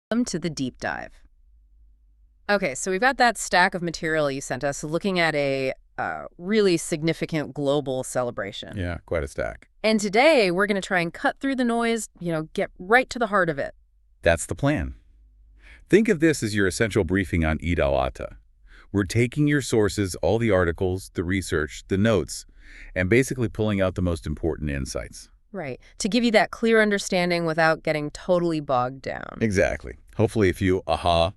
Welcome to the deep dive. Okay, so we've got that stack of material you sent us looking at a really significant global celebration. Yeah, quite a stack. And today we're going to try and cut through the noise, get right to the heart of it. That's the plan. Think of this as your essential briefing on Eid al-Adha. We're taking your sources, all the articles, the research, the notes, and basically pulling out the most important insights. Right, to give you that clear understanding without getting totally bogged down. Exactly. Hopefully a few aha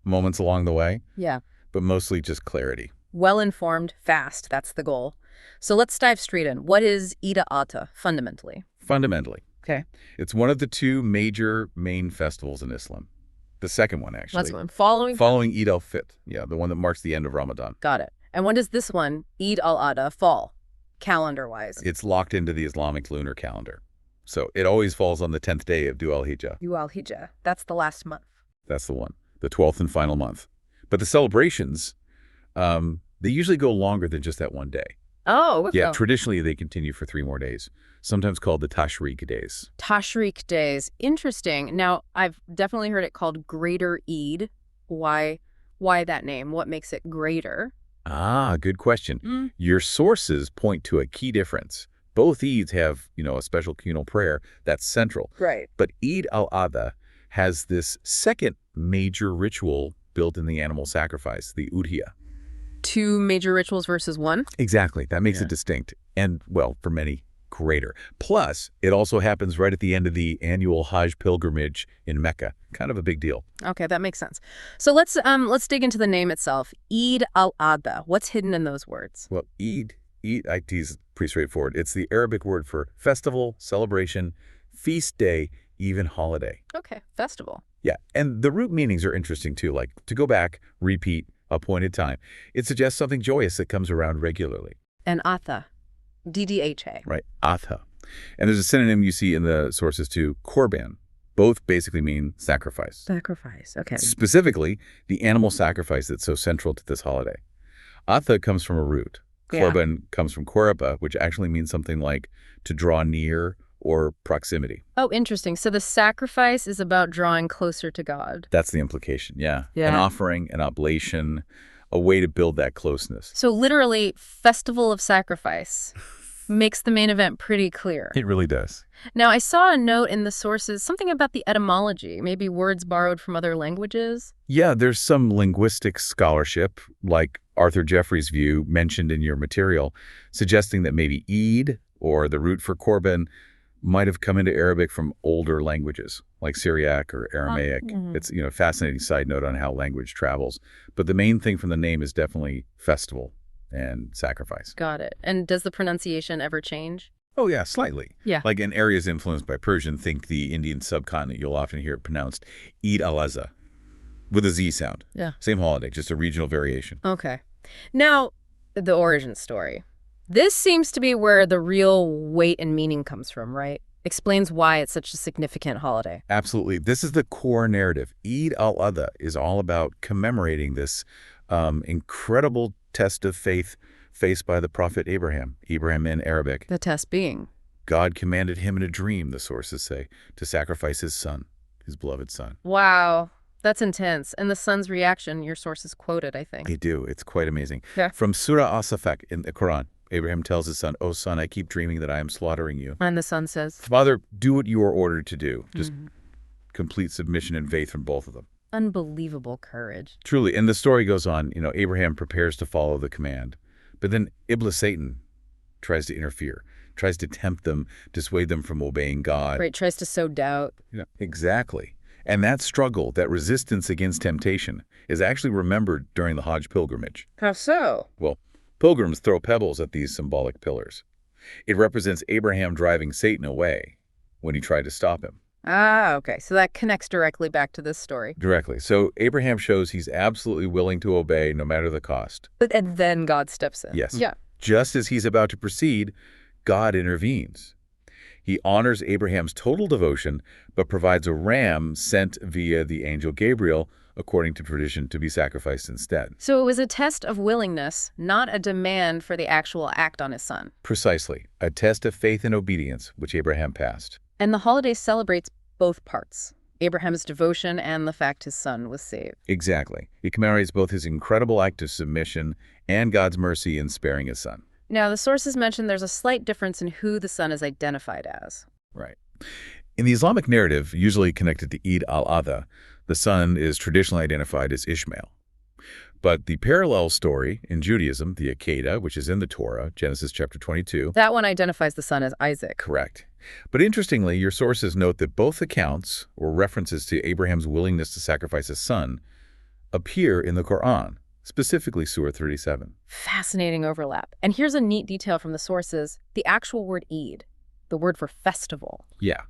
moments along the way, Yeah. but mostly just clarity. Well-informed, fast, that's the goal. So let's dive straight in. What is Eid al-Adha, fundamentally? Fundamentally, Okay. it's one of the two major main festivals in Islam. The second one, actually. Let's go. Following? Following Eid al-Fitr, yeah, the one that marks the end of Ramadan. Got it. And when does this one, Eid al-Adha, fall, calendar-wise? It's locked into the Islamic lunar calendar. So it always falls on the 10th day of Dhu al-Hijjah. Dhu al-Hijjah. That's the last month. That's the one, the 12th and final month. But the celebrations, they usually go longer than just that one day. Oh, Yeah, traditionally they continue for 3 more days, sometimes called the Tashriq days. Tashriq days. Interesting. Now, I've definitely heard it called Greater Eid. Why that name? What makes it greater? Ah, good question. Your sources point to a key difference. Both Eids have, a special communal prayer that's central. Right. But Eid al-Adha has this second major ritual built in the animal sacrifice, the Udhiyah. 2 major rituals versus 1? Exactly. That makes it distinct and, well, for many, greater. Plus, it also happens right at the end of the annual Hajj pilgrimage in Mecca. Kind of a big deal. Okay, that makes sense. So let's dig into the name itself. Eid al-Adha. What's hidden in those words? Well, Eid, is pretty straightforward. It's the Arabic word for festival, celebration, feast day, even holiday. Okay, festival. Yeah, and the root meanings are interesting too, like to go back, repeat, appointed time. It suggests something joyous that comes around regularly. And Atha. DDHA. Right, Adha. And there's a synonym you see in the sources too, korban. Both basically mean sacrifice. Sacrifice, okay. Specifically, the animal sacrifice that's so central to this holiday. Adha comes from a root. Korban comes from koraba, which actually means something like to draw near or proximity. Oh, interesting. So the sacrifice is about drawing closer to God. That's the implication, yeah. An offering, an oblation, a way to build that closeness. So literally, festival of sacrifice makes the main event pretty clear. It really does. Now, I saw a note in the sources, something about the etymology, maybe words borrowed from other languages. Yeah, there's some linguistic scholarship, like Arthur Jeffrey's view mentioned in your material, suggesting that maybe Eid, or the root for korban, might have come into Arabic from older languages, like Syriac or Aramaic. It's, a fascinating side note on how language travels. But the main thing from the name is definitely festival and sacrifice. Got it. And does the pronunciation ever change? Oh, yeah, slightly. Yeah. Like in areas influenced by Persian, think the Indian subcontinent, you'll often hear it pronounced Eid al-Adha with a Z sound. Yeah. Same holiday, just a regional variation. Okay. Now, the origin story. This seems to be where the real weight and meaning comes from, right? Explains why it's such a significant holiday. Absolutely. This is the core narrative. Eid al-Adha is all about commemorating this incredible test of faith faced by the prophet Abraham in Arabic. The test being? God commanded him in a dream, the sources say, to sacrifice his son, his beloved son. Wow. That's intense. And the son's reaction, your sources quoted, I think. They do. It's quite amazing. Yeah. From Surah As-Safak in the Quran, Abraham tells his son, "Oh, son, I keep dreaming that I am slaughtering you." And the son says, "Father, do what you are ordered to do." Just complete submission and faith from both of them. Unbelievable courage. Truly. And the story goes on, Abraham prepares to follow the command. But then Iblis, Satan, tries to interfere, tries to tempt them, dissuade them from obeying God. Right, tries to sow doubt. Exactly. And that struggle, that resistance against temptation, is actually remembered during the Hajj pilgrimage. How so? Well, pilgrims throw pebbles at these symbolic pillars. It represents Abraham driving Satan away when he tried to stop him. Ah, okay. So that connects directly back to this story. Directly. So Abraham shows he's absolutely willing to obey no matter the cost. And then God steps in. Yes. Yeah. Just as he's about to proceed, God intervenes. He honors Abraham's total devotion, but provides a ram sent via the angel Gabriel, according to tradition, to be sacrificed instead. So it was a test of willingness, not a demand for the actual act on his son. Precisely. A test of faith and obedience, which Abraham passed. And the holiday celebrates both parts. Abraham's devotion and the fact his son was saved. Exactly. It commemorates both his incredible act of submission and God's mercy in sparing his son. Now, the sources mention there's a slight difference in who the son is identified as. Right. In the Islamic narrative, usually connected to Eid al-Adha, the son is traditionally identified as Ishmael. But the parallel story in Judaism, the Akedah, which is in the Torah, Genesis chapter 22. That one identifies the son as Isaac. Correct. But interestingly, your sources note that both accounts, or references to Abraham's willingness to sacrifice his son, appear in the Quran, specifically Surah 37. Fascinating overlap. And here's a neat detail from the sources. The actual word Eid, the word for festival. Yeah.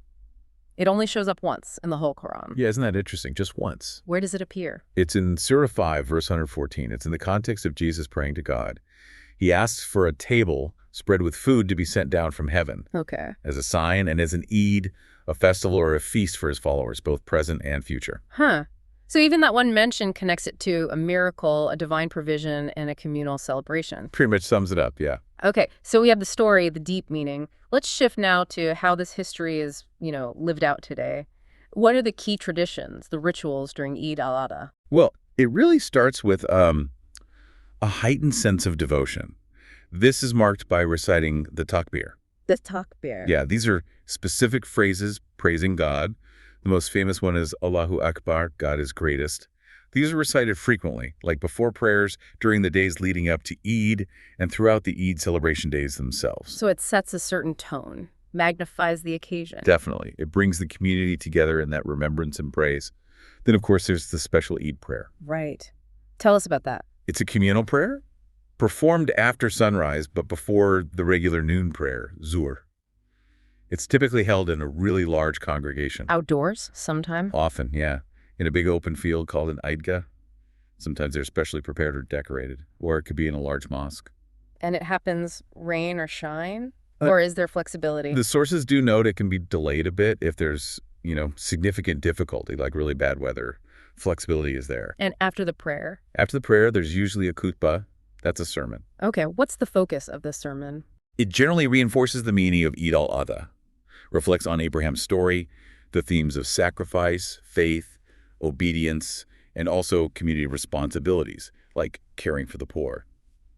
It only shows up once in the whole Quran. Yeah, isn't that interesting? Just once. Where does it appear? It's in Surah 5, verse 114. It's in the context of Jesus praying to God. He asks for a table spread with food to be sent down from heaven. Okay. As a sign and as an Eid, a festival or a feast for his followers, both present and future. Huh. So even that one mention connects it to a miracle, a divine provision, and a communal celebration. Pretty much sums it up, yeah. Okay, so we have the story, the deep meaning. Let's shift now to how this history is, lived out today. What are the key traditions, the rituals during Eid al-Adha? Well, it really starts with a heightened sense of devotion. This is marked by reciting the takbir. The takbir. Yeah, these are specific phrases praising God. The most famous one is Allahu Akbar, God is greatest. These are recited frequently, like before prayers, during the days leading up to Eid, and throughout the Eid celebration days themselves. So it sets a certain tone, magnifies the occasion. Definitely. It brings the community together in that remembrance and praise. Then, of course, there's the special Eid prayer. Right. Tell us about that. It's a communal prayer, performed after sunrise, but before the regular noon prayer, Zuhr. It's typically held in a really large congregation. Outdoors, sometime? Often, yeah. In a big open field called an Eidgah. Sometimes they're specially prepared or decorated. Or it could be in a large mosque. And it happens rain or shine? Or is there flexibility? The sources do note it can be delayed a bit if there's, significant difficulty, like really bad weather. Flexibility is there. And after the prayer? After the prayer, there's usually a khutbah. That's a sermon. Okay, what's the focus of this sermon? It generally reinforces the meaning of Eid al-Adha, reflects on Abraham's story, the themes of sacrifice, faith, obedience, and also community responsibilities, like caring for the poor.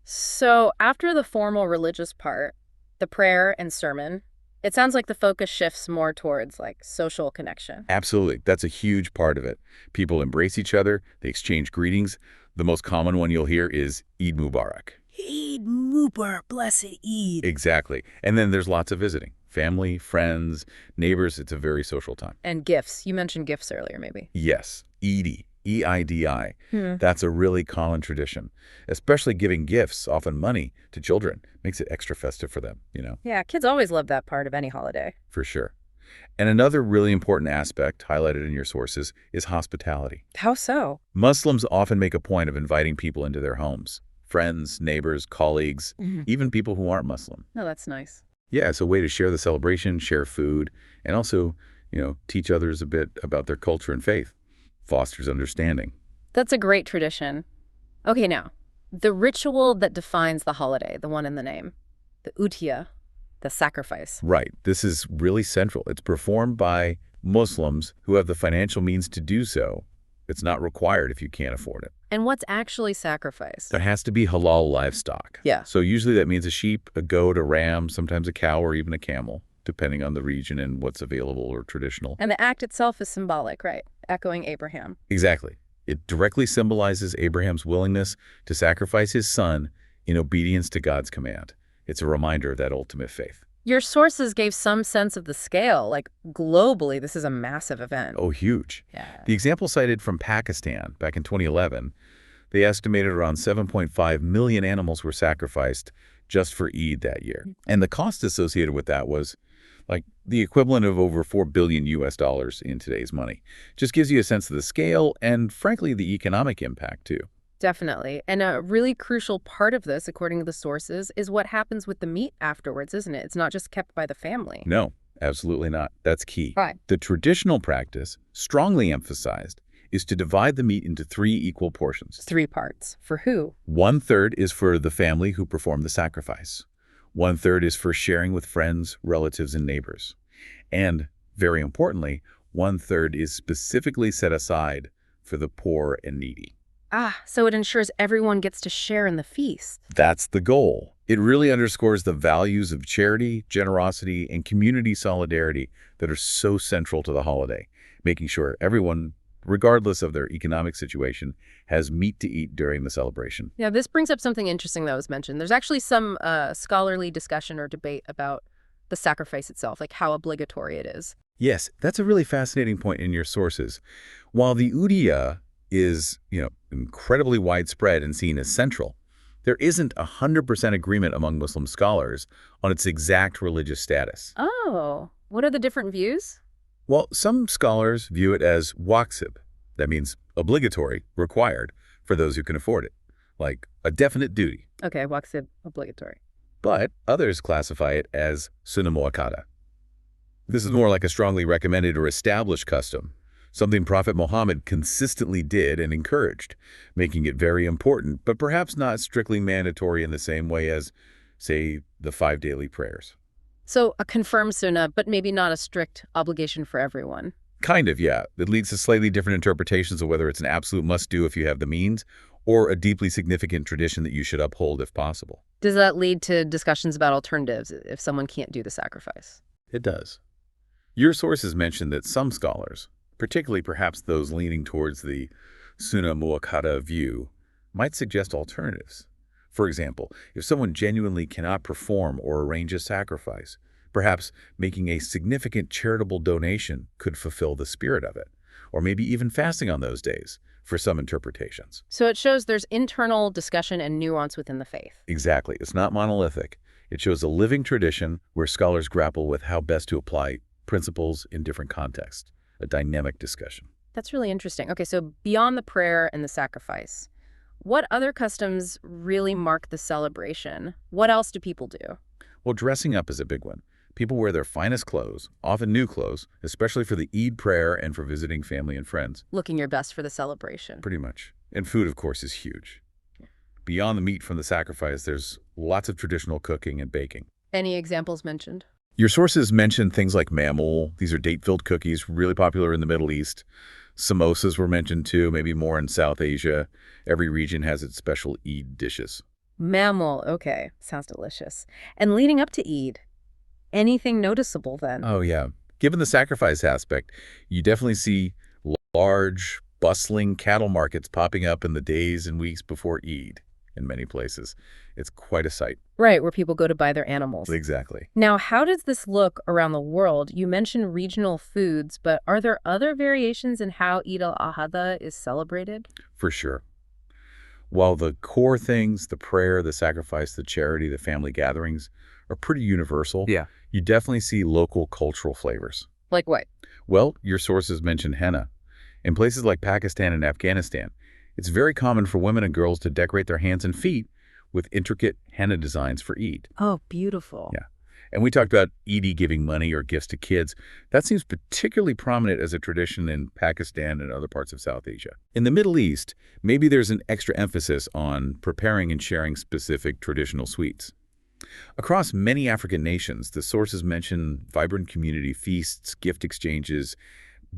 So after the formal religious part, the prayer and sermon, it sounds like the focus shifts more towards social connection. Absolutely. That's a huge part of it. People embrace each other. They exchange greetings. The most common one you'll hear is Eid Mubarak. Eid Mubarak, blessed Eid. Exactly. And then there's lots of visiting. Family, friends, neighbors. It's a very social time. And gifts. You mentioned gifts earlier, maybe. Yes. Eidi. E-I-D-I. Hmm. That's a really common tradition, especially giving gifts, often money, to children. Makes it extra festive for them, Yeah, kids always love that part of any holiday. For sure. And another really important aspect highlighted in your sources is hospitality. How so? Muslims often make a point of inviting people into their homes. Friends, neighbors, colleagues, even people who aren't Muslim. Oh, that's nice. Yeah, it's a way to share the celebration, share food, and also, teach others a bit about their culture and faith. Fosters understanding. That's a great tradition. Okay, now, the ritual that defines the holiday, the one in the name, the Udhiyah, the sacrifice. Right. This is really central. It's performed by Muslims who have the financial means to do so. It's not required if you can't afford it. And what's actually sacrificed? There has to be halal livestock. Yeah. So usually that means a sheep, a goat, a ram, sometimes a cow, or even a camel, depending on the region and what's available or traditional. And the act itself is symbolic, right? Echoing Abraham. Exactly. It directly symbolizes Abraham's willingness to sacrifice his son in obedience to God's command. It's a reminder of that ultimate faith. Your sources gave some sense of the scale. Globally, this is a massive event. Oh, huge. Yeah. The example cited from Pakistan back in 2011, they estimated around 7.5 million animals were sacrificed just for Eid that year. And the cost associated with that was the equivalent of over $4 billion in today's money. Just gives you a sense of the scale and, frankly, the economic impact, too. Definitely. And a really crucial part of this, according to the sources, is what happens with the meat afterwards, isn't it? It's not just kept by the family. No, absolutely not. That's key. Right. The traditional practice, strongly emphasized, is to divide the meat into 3 equal portions. 3 parts. For who? 1/3 is for the family who performed the sacrifice. 1/3 is for sharing with friends, relatives, and neighbors. And, very importantly, 1/3 is specifically set aside for the poor and needy. Ah, so it ensures everyone gets to share in the feast. That's the goal. It really underscores the values of charity, generosity, and community solidarity that are so central to the holiday, making sure everyone, regardless of their economic situation, has meat to eat during the celebration. Yeah, this brings up something interesting that was mentioned. There's actually some scholarly discussion or debate about the sacrifice itself, like how obligatory it is. Yes, that's a really fascinating point in your sources. While the Udhiyah is, incredibly widespread and seen as central, there isn't 100% agreement among Muslim scholars on its exact religious status. Oh, what are the different views? Well, some scholars view it as waqib. That means obligatory, required, for those who can afford it, like a definite duty. Okay, waqf obligatory. But others classify it as sunnah muakkada. This is more like a strongly recommended or established custom, something Prophet Muhammad consistently did and encouraged, making it very important, but perhaps not strictly mandatory in the same way as, say, the 5 daily prayers. So a confirmed sunnah, but maybe not a strict obligation for everyone. Kind of, yeah. It leads to slightly different interpretations of whether it's an absolute must-do if you have the means, or a deeply significant tradition that you should uphold if possible. Does that lead to discussions about alternatives if someone can't do the sacrifice? It does. Your sources mention that some scholars, particularly perhaps those leaning towards the sunnah muakkada view, might suggest alternatives. For example, if someone genuinely cannot perform or arrange a sacrifice, perhaps making a significant charitable donation could fulfill the spirit of it, or maybe even fasting on those days, for some interpretations. So it shows there's internal discussion and nuance within the faith. Exactly. It's not monolithic. It shows a living tradition where scholars grapple with how best to apply principles in different contexts, a dynamic discussion. That's really interesting. Okay, so beyond the prayer and the sacrifice, what other customs really mark the celebration? What else do people do? Well, dressing up is a big one. People wear their finest clothes, often new clothes, especially for the Eid prayer and for visiting family and friends. Looking your best for the celebration. Pretty much. And food, of course, is huge. Beyond the meat from the sacrifice, there's lots of traditional cooking and baking. Any examples mentioned? Your sources mention things like mamul. These are date-filled cookies, really popular in the Middle East. Samosas were mentioned too, maybe more in South Asia. Every region has its special Eid dishes. Mammal, okay. Sounds delicious. And leading up to Eid, anything noticeable then? Oh, yeah. Given the sacrifice aspect, you definitely see large, bustling cattle markets popping up in the days and weeks before Eid in many places. It's quite a sight. Right, where people go to buy their animals. Exactly. Now, how does this look around the world? You mentioned regional foods, but are there other variations in how Eid al-Adha is celebrated? For sure. While the core things, the prayer, the sacrifice, the charity, the family gatherings, are pretty universal, you definitely see local cultural flavors. Like what? Well, your sources mentioned henna. In places like Pakistan and Afghanistan, it's very common for women and girls to decorate their hands and feet with intricate henna designs for Eid. Oh, beautiful. Yeah. And we talked about Eid giving money or gifts to kids. That seems particularly prominent as a tradition in Pakistan and other parts of South Asia. In the Middle East, maybe there's an extra emphasis on preparing and sharing specific traditional sweets. Across many African nations, the sources mention vibrant community feasts, gift exchanges,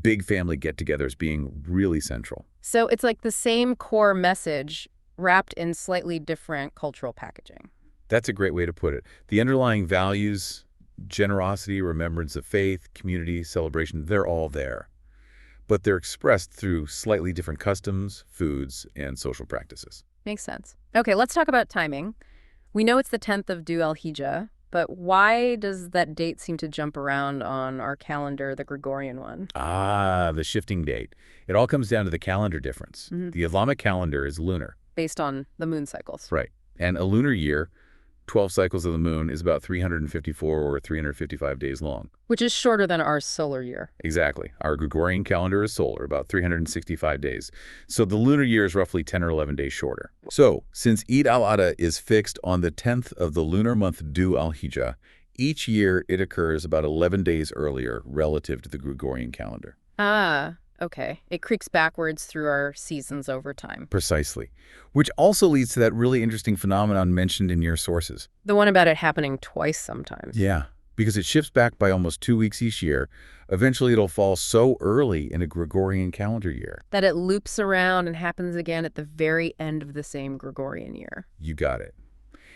big family get-togethers being really central. So it's like the same core message wrapped in slightly different cultural packaging. That's a great way to put it. The underlying values, generosity, remembrance of faith, community, celebration, they're all there. But they're expressed through slightly different customs, foods, and social practices. Makes sense. Okay, let's talk about timing. We know it's the 10th of Dhu al-Hijjah, but why does that date seem to jump around on our calendar, the Gregorian one? Ah, the shifting date. It all comes down to the calendar difference. The Islamic calendar is lunar. Based on the moon cycles. Right. And a lunar year, 12 cycles of the moon, is about 354 or 355 days long. Which is shorter than our solar year. Exactly. Our Gregorian calendar is solar, about 365 days. So the lunar year is roughly 10 or 11 days shorter. So since Eid al-Adha is fixed on the 10th of the lunar month Dhu al-Hijjah, each year it occurs about 11 days earlier relative to the Gregorian calendar. Ah, okay. It creaks backwards through our seasons over time. Precisely. Which also leads to that really interesting phenomenon mentioned in your sources. The one about it happening twice sometimes. Yeah. because it shifts back by almost 2 weeks each year. Eventually, it'll fall so early in a Gregorian calendar year. That it loops around and happens again at the very end of the same Gregorian year. You got it.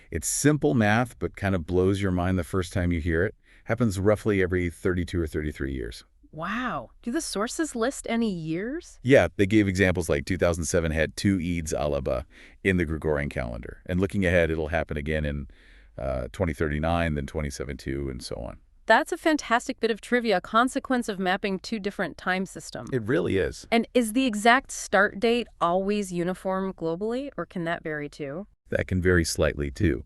It's simple math, but kind of blows your mind the first time you hear it. Happens roughly every 32 or 33 years. Wow. Do the sources list any years? Yeah, they gave examples like 2007 had 2 Eids al-Adha in the Gregorian calendar. And looking ahead, it'll happen again in 2039, then 2072, and so on. That's a fantastic bit of trivia, a consequence of mapping two different time systems. It really is. And is the exact start date always uniform globally, or can that vary too? That can vary slightly, too.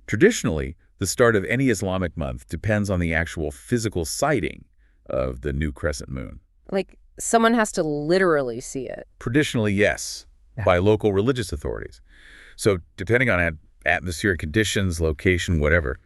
Traditionally, the start of any Islamic month depends on the actual physical sighting of the new crescent moon. Like, someone has to literally see it. Traditionally, yes, by local religious authorities. So depending on atmospheric conditions, location, whatever,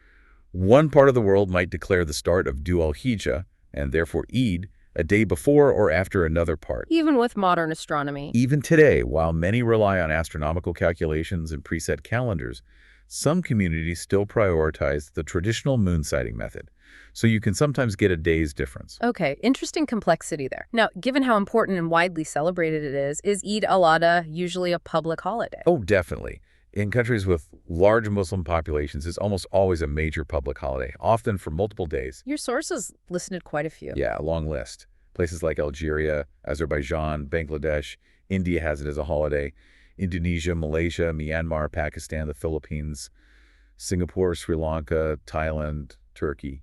one part of the world might declare the start of al-Hijjah, and therefore Eid, a day before or after another part. Even with modern astronomy. Even today, while many rely on astronomical calculations and preset calendars, some communities still prioritize the traditional moon sighting method, so you can sometimes get a day's difference. Okay, interesting complexity there. Now, given how important and widely celebrated it is Eid al-Adha usually a public holiday? Oh, definitely. In countries with large Muslim populations, it's almost always a major public holiday, often for multiple days. Your sources listed quite a few. Yeah, a long list. Places like Algeria, Azerbaijan, Bangladesh, India has it as a holiday. Indonesia, Malaysia, Myanmar, Pakistan, the Philippines, Singapore, Sri Lanka, Thailand, Turkey,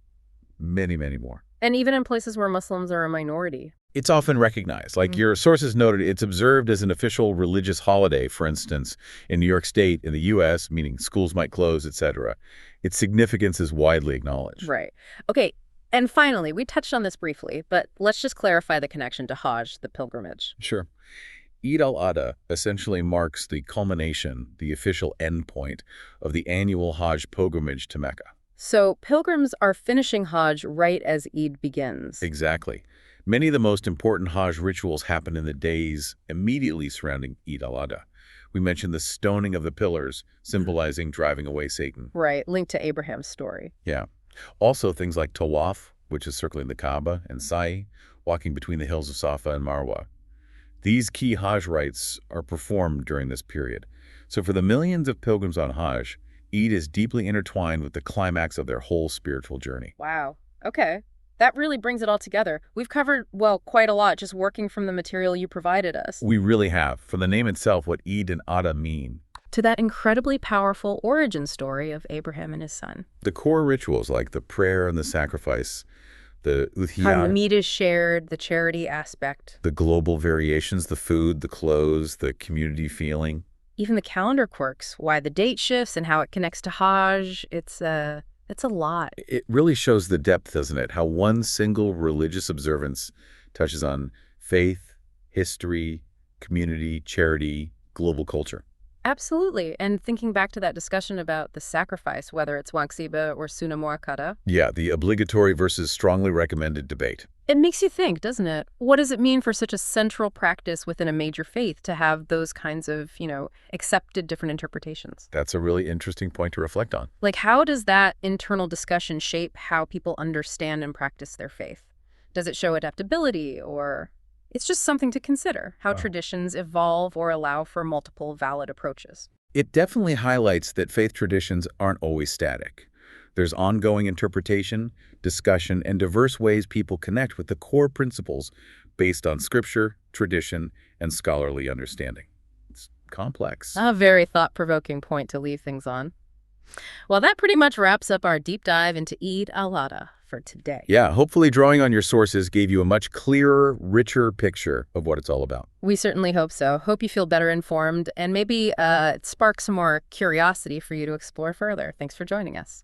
many, many more. And even in places where Muslims are a minority. It's often recognized. Like your sources noted, it's observed as an official religious holiday, for instance, in New York State, in the U.S., meaning schools might close, etc. Its significance is widely acknowledged. Right. Okay, and finally, we touched on this briefly, but let's just clarify the connection to Hajj, the pilgrimage. Sure. Eid al-Adha essentially marks the culmination, the official endpoint of the annual Hajj pilgrimage to Mecca. So pilgrims are finishing Hajj right as Eid begins. Exactly. Many of the most important Hajj rituals happen in the days immediately surrounding Eid al-Adha. We mentioned the stoning of the pillars, symbolizing driving away Satan. Right, linked to Abraham's story. Yeah. Also things like Tawaf, which is circling the Kaaba, and Sa'i, walking between the hills of Safa and Marwa. These key Hajj rites are performed during this period. So for the millions of pilgrims on Hajj, Eid is deeply intertwined with the climax of their whole spiritual journey. Wow. Okay. That really brings it all together. We've covered, well, quite a lot just working from the material you provided us. We really have. From the name itself, what Eid and Adha mean. To that incredibly powerful origin story of Abraham and his son. The core rituals like the prayer and the sacrifice, the Udhiyah, How the meat is shared, the charity aspect. the global variations, the food, the clothes, the community feeling. Even the calendar quirks, why the date shifts and how it connects to Hajj. It's a lot. It really shows the depth, doesn't it? How one single religious observance touches on faith, history, community, charity, global culture. Absolutely. And thinking back to that discussion about the sacrifice, whether it's waksiba or sunnah muakkada, Yeah, the obligatory versus strongly recommended debate. it makes you think, doesn't it? What does it mean for such a central practice within a major faith to have those kinds of, accepted different interpretations? That's a really interesting point to reflect on. Like, how does that internal discussion shape how people understand and practice their faith? Does it show adaptability, or it's just something to consider, how traditions evolve or allow for multiple valid approaches? It definitely highlights that faith traditions aren't always static. There's ongoing interpretation, discussion, and diverse ways people connect with the core principles based on scripture, tradition, and scholarly understanding. It's complex. A very thought-provoking point to leave things on. Well, that pretty much wraps up our deep dive into Eid al-Adha for today. Yeah, hopefully drawing on your sources gave you a much clearer, richer picture of what it's all about. We certainly hope so. Hope you feel better informed and maybe it sparks some more curiosity for you to explore further. Thanks for joining us.